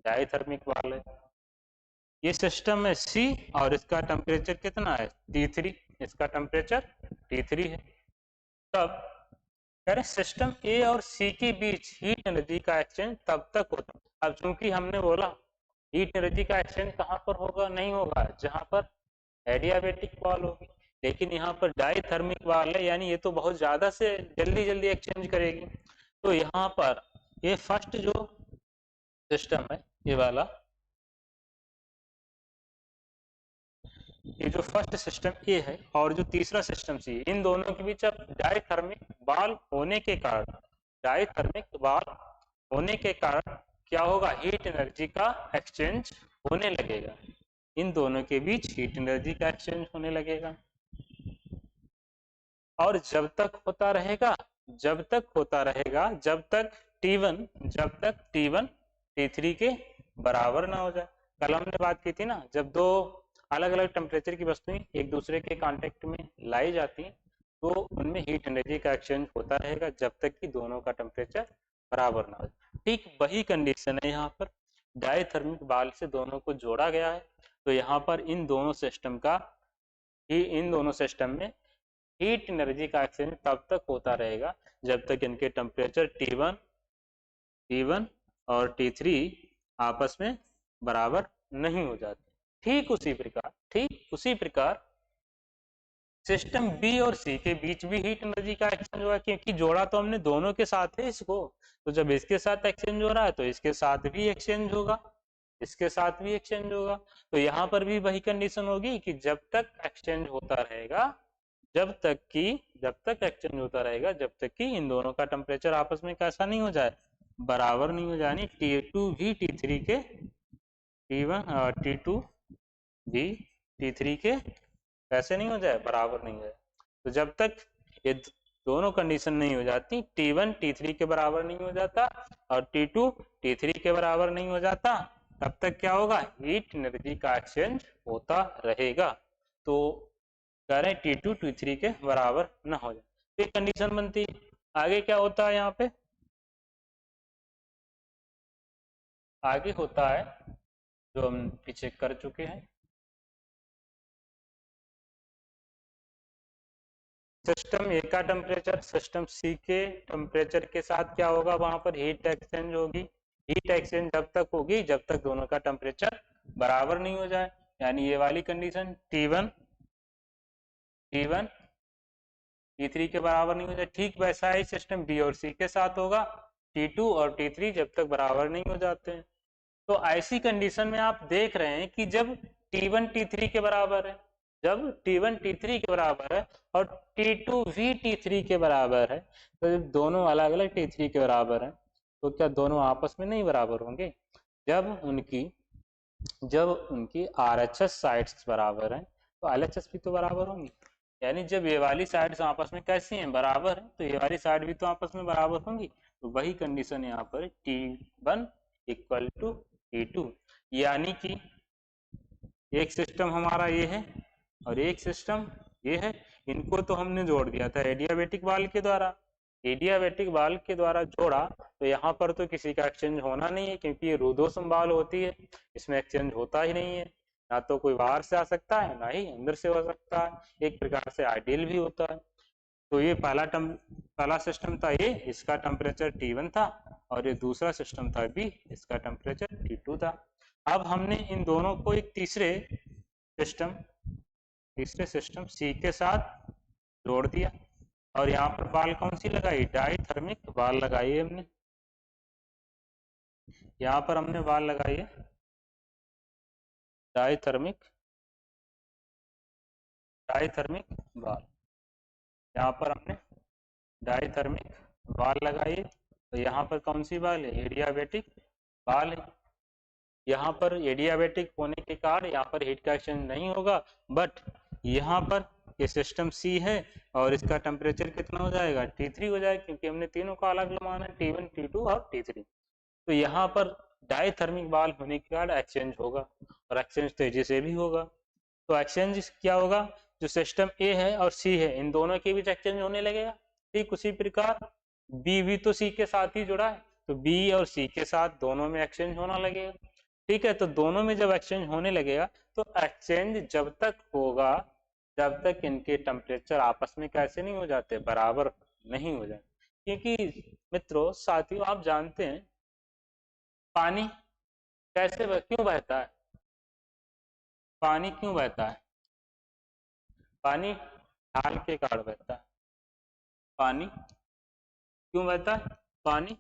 A: डाइथर्मिक वाल है। ये सिस्टम है सी और इसका टेम्परेचर कितना है T3, इसका टेम्परेचर T3 है। तब कह रहे सिस्टम ए और सी के बीच हीट एनर्जी का एक्सचेंज तब तक होता। अब चूंकि हमने बोला हीट एनर्जी का एक्सचेंज कहाँ पर होगा, नहीं होगा जहां पर एडियाबेटिक वॉल होगी, लेकिन यहाँ पर डाइथर्मिक वॉल है, यानी ये तो बहुत ज्यादा से जल्दी जल्दी एक्सचेंज करेगी। तो यहाँ पर ये फर्स्ट जो सिस्टम है ये वाला, ये जो फर्स्ट सिस्टम ए है और जो तीसरा सिस्टम सी है, इन दोनों के बीच अब डाइथर्मिक वॉल होने के कारण, डाइथर्मिक वॉल होने के कारण क्या होगा, हीट एनर्जी का एक्सचेंज होने लगेगा, इन दोनों के बीच हीट एनर्जी का एक्सचेंज होने लगेगा। और जब तक होता रहेगा, जब तक होता रहेगा, जब तक T1 T3 के बराबर ना हो जाए। कल हमने बात की थी ना, जब दो अलग अलग टेम्परेचर की वस्तुएं एक दूसरे के कांटेक्ट में लाई जाती हैं तो उनमें हीट एनर्जी का एक्सचेंज होता रहेगा जब तक कि दोनों का टेम्परेचर बराबर ना हो जाए। ठीक वही कंडीशन है यहाँ पर, डाइथर्मिक बाल से दोनों को जोड़ा गया है, तो यहाँ पर इन दोनों सिस्टम में हीट एनर्जी का एक्सचेंज तब तक होता रहेगा जब तक इनके टेम्परेचर T1 और T3 आपस में बराबर नहीं हो जाते। ठीक उसी प्रकार सिस्टम बी और सी के बीच भी हीट एनर्जी का एक्सचेंज हुआ, क्योंकि जोड़ा तो हमने दोनों के साथ है इसको, तो जब इसके साथ एक्सचेंज हो रहा है तो इसके साथ भी एक्सचेंज होगा। इसके साथ भी एक्सचेंज होगा। तो यहाँ पर भी वही कंडीशन होगी कि जब तक एक्सचेंज होता रहेगा, जब तक एक्सचेंज होता रहेगा, जब तक कि इन दोनों का टेम्परेचर आपस में कैसा नहीं हो जाए, बराबर नहीं हो जाए। T2 भी T3 के, T1 और T2 भी T3 के कैसे नहीं हो जाए, बराबर नहीं हो जाए। तो जब तक ये दोनों कंडीशन नहीं हो जाती, T1 T3 के बराबर नहीं हो जाता और T2 T3 के बराबर नहीं हो जाता, तब तक क्या होगा, हीट एनर्जी का एक्सचेंज होता रहेगा। तो कह रहे हैं T2 T3 के बराबर ना हो जाए, तो ये कंडीशन बनती है। आगे क्या होता है यहाँ पे, आगे होता है जो हम पीछे कर चुके हैं, सिस्टम ए का टेम्परेचर सिस्टम सी के टेम्परेचर के साथ क्या होगा, वहां पर हीट एक्सचेंज होगी। हीट एक्सचेंज जब तक होगी जब तक दोनों का टेम्परेचर बराबर नहीं हो जाए, यानी ये वाली कंडीशन T1 T3 के बराबर नहीं हो जाए। ठीक वैसा ही सिस्टम बी और सी के साथ होगा, T2 और T3 जब तक बराबर नहीं हो जाते हैं। तो ऐसी कंडीशन में आप देख रहे हैं कि जब T1 T3 के बराबर है, जब T1 T3 के बराबर है और T2 भी T3 के बराबर है, तो जब दोनों अलग अलग T3 के बराबर हैं, तो क्या दोनों आपस में नहीं बराबर होंगे? जब उनकी RHS साइड्स बराबर हैं, तो LHS भी तो बराबर होंगी। यानी जब ये वाली साइड्स आपस में कैसी हैं, बराबर है, तो ये वाली साइड भी तो आपस में बराबर होंगी। तो वही कंडीशन यहाँ पर T1 इक्वल टू T2, यानी कि एक सिस्टम हमारा ये है और एक सिस्टम ये है, इनको तो हमने जोड़ दिया था एडियाबेटिक वाल्व के द्वारा। एडियाबेटिक वाल्व के द्वारा जोड़ा, तो यहाँ पर तो किसी का एक्सचेंज होना नहीं है, क्योंकि ये रुद्धोष्म वाल्व होती है, इसमें एक्सचेंज होता ही नहीं है। ना तो कोई बाहर से आ सकता है, ना ही अंदर से हो सकता है, एक प्रकार से आइडियल भी होता है। तो ये पहला सिस्टम था ये, इसका टेम्परेचर T1 था, और ये दूसरा सिस्टम था बी, इसका टेम्परेचर T2 था। अब हमने इन दोनों को एक तीसरे सिस्टम सी के साथ जोड़ दिया, और यहाँ पर बाल कौन सी लगाई, डाइथर्मिक बाल लगाई है हमने। यहाँ पर हमने बाल लगाई है डाइथर्मिक बाल, यहाँ पर हमने डाइथर्मिक बाल लगाई है। तो यहाँ पर कौन सी बाल है, एडियाबेटिक बाल है। यहाँ पर एडियाबेटिक होने के कारण यहाँ पर हीट का एक्सचेंज नहीं होगा, बट यहाँ पर ये सिस्टम सी है और इसका टेम्परेचर कितना हो जाएगा, T3 हो जाएगा, क्योंकि हमने तीनों का अलग माना है, T1 T2 और T3। तो यहाँ पर डाइथर्मिक बाल होने के कारण एक्सचेंज होगा, और एक्सचेंज तेजी से भी होगा। तो एक्सचेंज क्या होगा, जो सिस्टम ए है और सी है, इन दोनों के बीच एक्सचेंज होने लगेगा। ठीक उसी प्रकार बी भी तो सी के साथ ही जुड़ा है, तो बी और सी के साथ दोनों में एक्सचेंज होना लगेगा। ठीक है, तो दोनों में जब एक्सचेंज होने लगेगा, तो एक्सचेंज जब तक होगा जब तक इनके टेम्परेचर आपस में कैसे नहीं हो जाते, बराबर नहीं हो जाते। क्योंकि मित्रों साथियों, आप जानते हैं पानी क्यों बहता है, पानी क्यों बहता है, पानी ढाल के कारण बहता है। पानी क्यों बहता है, पानी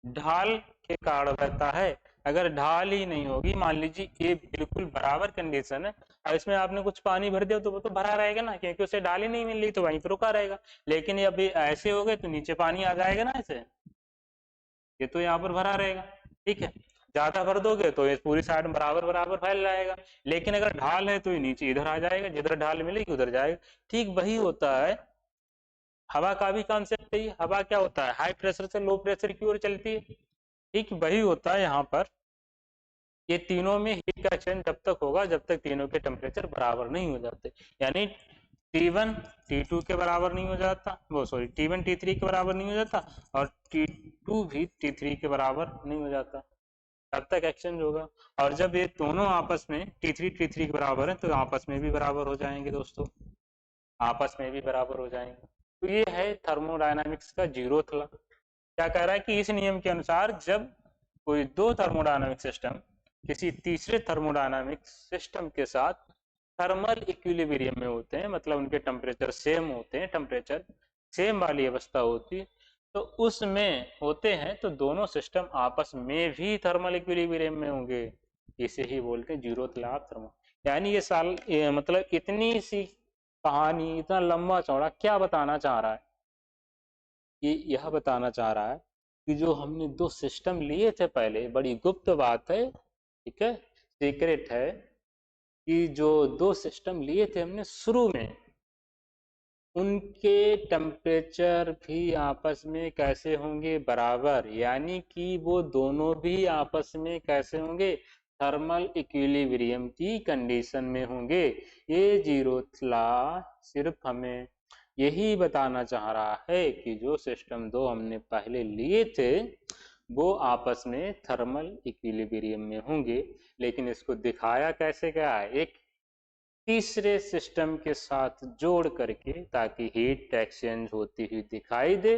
A: ढाल के कारण बहता है। अगर ढाल ही नहीं होगी, मान लीजिए ये बिल्कुल बराबर कंडीशन है, और इसमें आपने कुछ पानी भर दिया तो वो तो भरा रहेगा ना, क्योंकि उसे ढाल ही नहीं मिल रही, तो वहीं पर रुका रहेगा। लेकिन अभी ऐसे हो गए तो नीचे पानी आ जाएगा ना, ऐसे ये तो यहाँ पर भरा रहेगा। ठीक है, ज्यादा भर दोगे तो ये पूरी साइड में बराबर बराबर फैल जाएगा, लेकिन अगर ढाल है तो ये नीचे इधर आ जाएगा, जिधर ढाल मिलेगी उधर जाएगा। ठीक वही होता है हवा का भी कॉन्सेप्ट है। हवा क्या होता है, हाई प्रेशर से लो प्रेशर की ओर चलती है। ठीक वही होता है यहाँ पर, ये तीनों में हीट का एक्सचेंज जब तक होगा जब तक तीनों के टेम्परेचर बराबर नहीं हो जाते। यानी T1 T2 के बराबर नहीं हो जाता, वो सॉरी T1 T3 के बराबर नहीं हो जाता, और T2 भी T3 के बराबर नहीं हो जाता, तब तक एक्सचेंज होगा। और जब ये दोनों आपस में T3 T3 के बराबर है, तो आपस में भी बराबर हो जाएंगे दोस्तों, आपस में भी बराबर हो जाएंगे। तो ये है थर्मोडायनामिक्स का जीरोथ लॉ। क्या कह रहा है कि इस नियम के अनुसार जब कोई दो थर्मोडायनामिक सिस्टम किसी तीसरे थर्मोडायनामिक सिस्टम के साथ थर्मल इक्विलिब्रियम में होते हैं, मतलब उनके टेम्परेचर सेम होते हैं, टेम्परेचर सेम वाली अवस्था होती है, तो उसमें होते हैं तो दोनों सिस्टम आपस में भी थर्मल इक्विलिब्रियम में होंगे। इसे ही बोलते हैं जीरोथ लॉ ऑफ थर्मो। यानी ये मतलब इतनी सी कहानी, इतना लंबा चौड़ा क्या बताना चाह रहा है? ये यह बताना चाह रहा है कि जो हमने दो सिस्टम लिए थे पहले, बड़ी गुप्त बात है, ठीक है, सीक्रेट है, कि जो दो सिस्टम लिए थे हमने शुरू में, उनके टेम्परेचर भी आपस में कैसे होंगे? बराबर। यानी कि वो दोनों भी आपस में कैसे होंगे? थर्मल इक्विलिब्रियम की कंडीशन में होंगे। ये जीरोथ लॉ सिर्फ हमें यही बताना चाह रहा है कि जो सिस्टम दो हमने पहले लिए थे वो आपस में थर्मल इक्विलिब्रियम में होंगे। लेकिन इसको दिखाया कैसे गया है? एक तीसरे सिस्टम के साथ जोड़ करके, ताकि हीट एक्सचेंज होती हुई दिखाई दे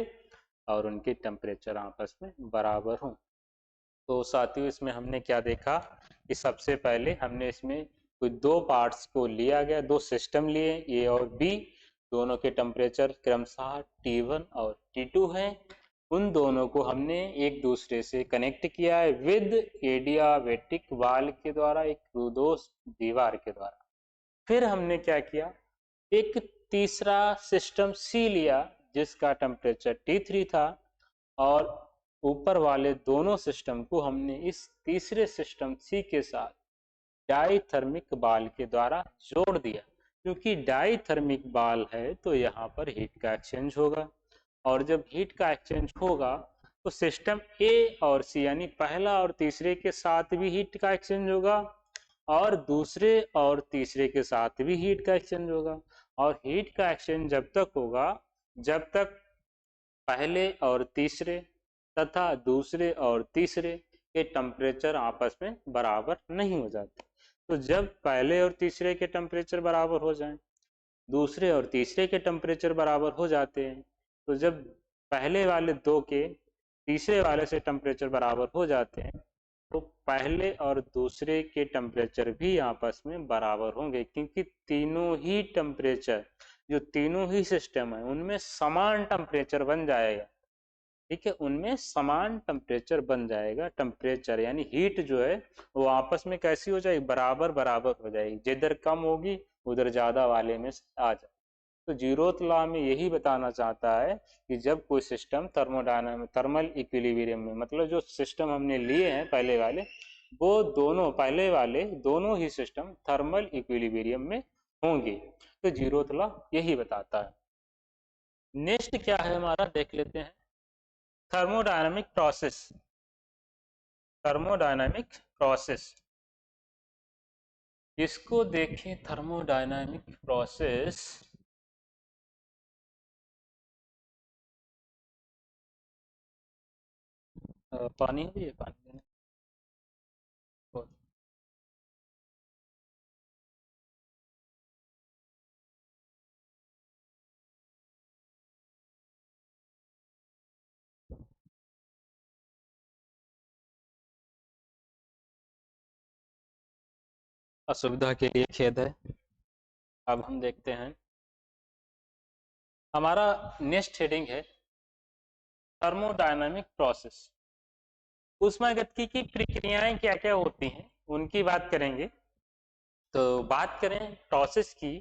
A: और उनके टेम्परेचर आपस में बराबर हों। तो साथियों, इसमें हमने क्या देखा कि सबसे पहले हमने इसमें कुछ दो पार्ट्स को लिया गया, दो सिस्टम लिए, ए और बी, दोनों के टेम्परेचर क्रमशः T1 और T2 हैं। उन दोनों को हमने एक दूसरे से कनेक्ट किया है विद एडियाबेटिक वाल के द्वारा, एक क्रूदोस दीवार के द्वारा। फिर हमने क्या किया, एक तीसरा सिस्टम सी लिया जिसका टेम्परेचर T3 था, और ऊपर वाले दोनों सिस्टम को हमने इस तीसरे सिस्टम सी के साथ डाईथर्मिक बाल के द्वारा जोड़ दिया। क्योंकि डाईथर्मिक बाल है तो यहाँ पर हीट का एक्सचेंज होगा, और जब हीट का एक्सचेंज होगा तो सिस्टम ए और सी यानी पहला और तीसरे के साथ भी हीट का एक्सचेंज होगा, और दूसरे और तीसरे के साथ भी हीट का एक्सचेंज होगा। और हीट का एक्सचेंज जब तक होगा जब तक पहले और तीसरे तथा दूसरे और तीसरे के टेम्परेचर आपस में बराबर नहीं हो जाते। तो जब पहले और तीसरे के टेम्परेचर बराबर हो जाएं, दूसरे और तीसरे के टेम्परेचर बराबर हो जाते हैं, तो जब पहले वाले दो के तीसरे वाले से टेम्परेचर बराबर हो जाते हैं, तो पहले और दूसरे के टेम्परेचर भी आपस में बराबर होंगे। क्योंकि तीनों ही टेम्परेचर, जो तीनों ही सिस्टम है, उनमें समान टेम्परेचर बन जाएगा। ठीक है, उनमें समान टेम्परेचर बन जाएगा। टेम्परेचर यानी हीट जो है वो आपस में कैसी हो जाएगी? बराबर बराबर हो जाएगी। जिधर कम होगी उधर ज्यादा वाले में आ जाए। तो जीरोथ लॉ में यही बताना चाहता है कि जब कोई सिस्टम थर्मोडायनामिक थर्मल इक्विलिब्रियम में, मतलब जो सिस्टम हमने लिए हैं पहले वाले, वो दोनों पहले वाले दोनों ही सिस्टम थर्मल इक्विलिब्रियम में होंगे। तो जीरोथ लॉ यही बताता है। नेक्स्ट क्या है हमारा, देख लेते हैं। Thermodynamic process. थर्मोडायनामिक प्रोसेस, इसको देखें। थर्मोडायनामिक प्रोसेस, पानी है, पानी देने। असुविधा के लिए खेद है। अब हम देखते हैं, हमारा नेक्स्ट हेडिंग है थर्मोडायनामिक प्रोसेस। ऊष्मागतिकी की प्रक्रियाएं क्या क्या होती हैं उनकी बात करेंगे। तो बात करें प्रोसेस की,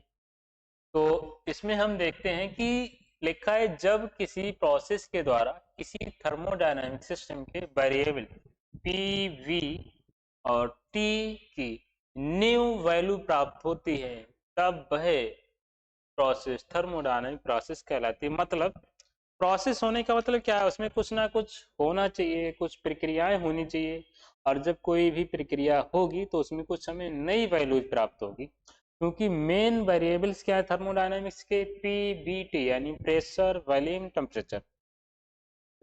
A: तो इसमें हम देखते हैं कि लिखा है जब किसी प्रोसेस के द्वारा किसी थर्मोडायनामिक सिस्टम के वेरिएबल पी, वी और टी की न्यू वैल्यू प्राप्त होती है, तब वह प्रोसेस थर्मोडायनामिक प्रोसेस कहलाती है। मतलब प्रोसेस होने का मतलब क्या है? उसमें कुछ ना कुछ होना चाहिए, कुछ प्रक्रियाएं होनी चाहिए, और जब कोई भी प्रक्रिया होगी तो उसमें कुछ हमें नई वैल्यूज प्राप्त होगी। क्योंकि मेन वेरिएबल्स क्या है थर्मोडायनामिक्स के? पी, बी, टी, यानी pressure, volume, temperature.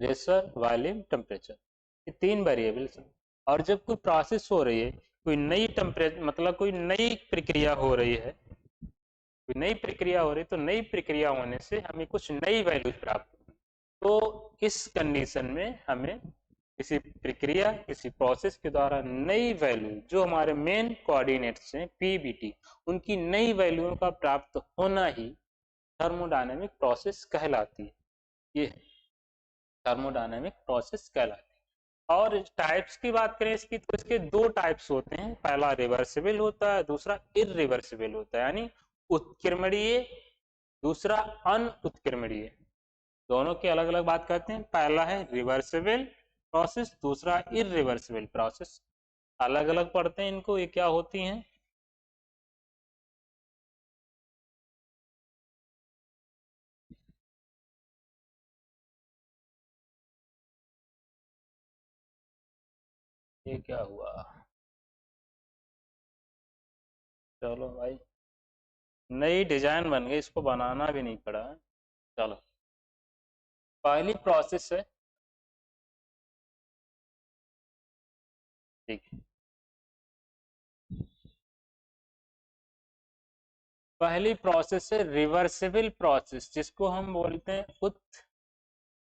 A: Pressure, volume, temperature, ये तीन वेरिएबल्स हैं। और जब कोई प्रोसेस हो रही है, कोई नई टेम्परेचर, मतलब कोई नई प्रक्रिया हो रही है, कोई नई प्रक्रिया हो रही है, तो नई प्रक्रिया होने से हमें कुछ नई वैल्यूज प्राप्त होगी। तो इस कंडीशन में हमें किसी प्रक्रिया, किसी प्रोसेस के द्वारा नई वैल्यू, जो हमारे मेन कोऑर्डिनेट्स हैं पीबीटी, उनकी नई वैल्यूओं का प्राप्त होना ही थर्मोडायनेमिक प्रोसेस कहलाती है। ये थर्मोडायनामिक प्रोसेस कहलाती है। और टाइप्स की बात करें इसकी, तो इसके दो टाइप्स होते हैं, पहला रिवर्सिबल होता है, दूसरा इरिवर्सिबल होता है, यानी उत्क्रमणीय, दूसरा अनउत्क्रमणीय। दोनों की अलग अलग बात करते हैं। पहला है रिवर्सिबल प्रोसेस, दूसरा इरिवर्सिबल प्रोसेस। अलग अलग पढ़ते हैं इनको, ये क्या होती हैं। ये क्या हुआ, चलो भाई नई डिजाइन बन गई, इसको बनाना भी नहीं पड़ा। चलो, पहली प्रोसेस है, ठीक है, पहली प्रोसेस है रिवर्सिबल प्रोसेस, जिसको हम बोलते हैं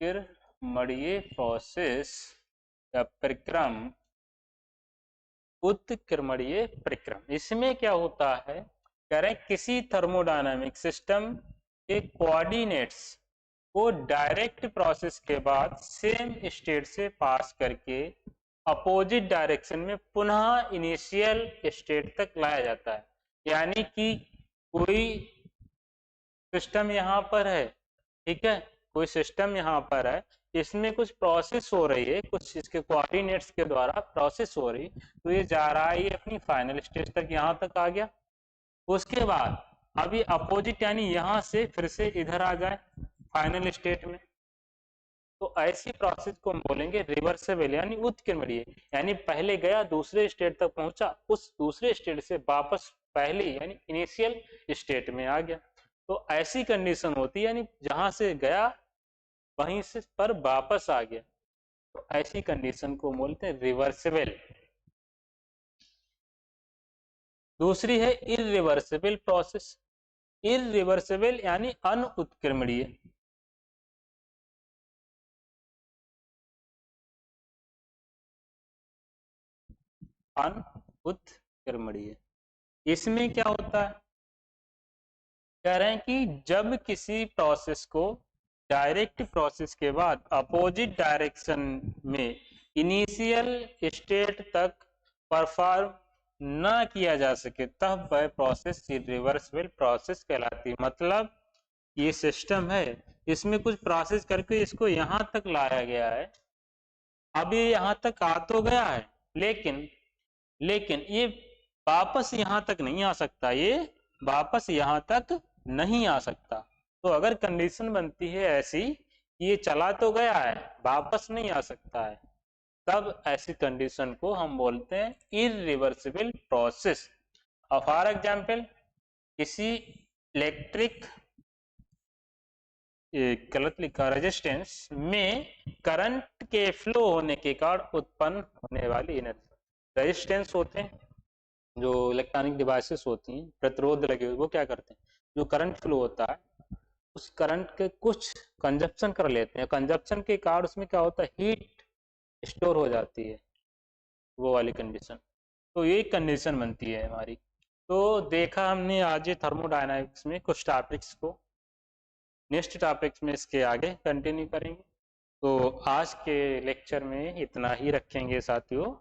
A: उत्क्रमणीय प्रोसेस या प्रक्रम, उत्क्रमणीय प्रक्रम। इसमें क्या होता है, कह रहे हैं किसी थर्मोडायनामिक सिस्टम के कोऑर्डिनेट्स को डायरेक्ट प्रोसेस के बाद सेम स्टेट से पास करके अपोजिट डायरेक्शन में पुनः इनिशियल स्टेट तक लाया जाता है। यानी कि कोई सिस्टम यहाँ पर है, ठीक है, कोई सिस्टम यहाँ पर है, इसमें कुछ प्रोसेस हो रही है, कुछ इसके कोऑर्डिनेट्स के द्वारा प्रोसेस हो रही, तो ये जा रहा है, ये अपनी फाइनल स्टेज तक यहाँ तक आ गया। उसके बाद अभी अपोजिट यानी यहाँ से फिर से इधर आ जाए फाइनल स्टेट में, तो ऐसी प्रोसेस को हम बोलेंगे रिवर्सिबल यानी उत्क्रमणीय। यानी पहले गया दूसरे स्टेट तक पहुंचा, उस दूसरे स्टेट से वापस पहले यानी इनिशियल स्टेट में आ गया। तो ऐसी कंडीशन होती है, यानी जहां से गया वहीं से पर वापस आ गया, तो ऐसी कंडीशन को बोलते हैं रिवर्सिबल। दूसरी है इरिवर्सिबल प्रोसेस, इरिवर्सिबल यानी अनउत्क्रमणीय। अनउत्क्रमणीय, इसमें क्या होता है, कह रहे हैं कि जब किसी प्रोसेस को डायरेक्ट प्रोसेस के बाद अपोजिट डायरेक्शन में इनिशियल स्टेट तक परफॉर्म ना किया जा सके, तब वह प्रोसेस रिवर्सिबल प्रोसेस कहलाती है। मतलब ये सिस्टम है, इसमें कुछ प्रोसेस करके इसको यहाँ तक लाया गया है, अब ये यहाँ तक आ तो गया है, लेकिन लेकिन ये वापस यहाँ तक नहीं आ सकता, ये वापस यहाँ तक नहीं आ सकता। तो अगर कंडीशन बनती है ऐसी, ये चला तो गया है, वापस नहीं आ सकता है, तब ऐसी कंडीशन को हम बोलते हैं इरिवर्सिबल प्रोसेस। और फॉर एग्जाम्पल, किसी इलेक्ट्रिक, गलत लिखा, रेजिस्टेंस में करंट के फ्लो होने के कारण उत्पन्न होने वाली एनर्जी। रेजिस्टेंस होते हैं जो इलेक्ट्रॉनिक डिवाइसेस होती हैं, प्रतिरोध लगे हुए, वो क्या करते हैं, जो करंट फ्लो होता है उस करंट के कुछ कंजप्शन कर लेते हैं, कंजप्शन के कारण उसमें क्या होता है, हीट स्टोर हो जाती है, वो वाली कंडीशन। तो ये कंडीशन बनती है हमारी। तो देखा हमने आज ये थर्मोडायनामिक्स में कुछ टॉपिक्स को, नेक्स्ट टॉपिक्स में इसके आगे कंटिन्यू करेंगे। तो आज के लेक्चर में इतना ही रखेंगे साथियों।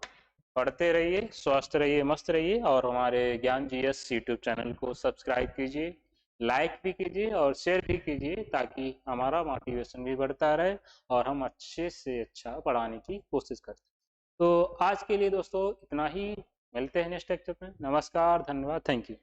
A: पढ़ते रहिए, स्वस्थ रहिए, मस्त रहिए, और हमारे ज्ञान जीएस यूट्यूब चैनल को सब्सक्राइब कीजिए, लाइक भी कीजिए और शेयर भी कीजिए, ताकि हमारा मोटिवेशन भी बढ़ता रहे और हम अच्छे से अच्छा पढ़ाने की कोशिश करते हैं। तो आज के लिए दोस्तों इतना ही, मिलते हैं नेक्स्ट लेक्चर में। नमस्कार, धन्यवाद, थैंक यू।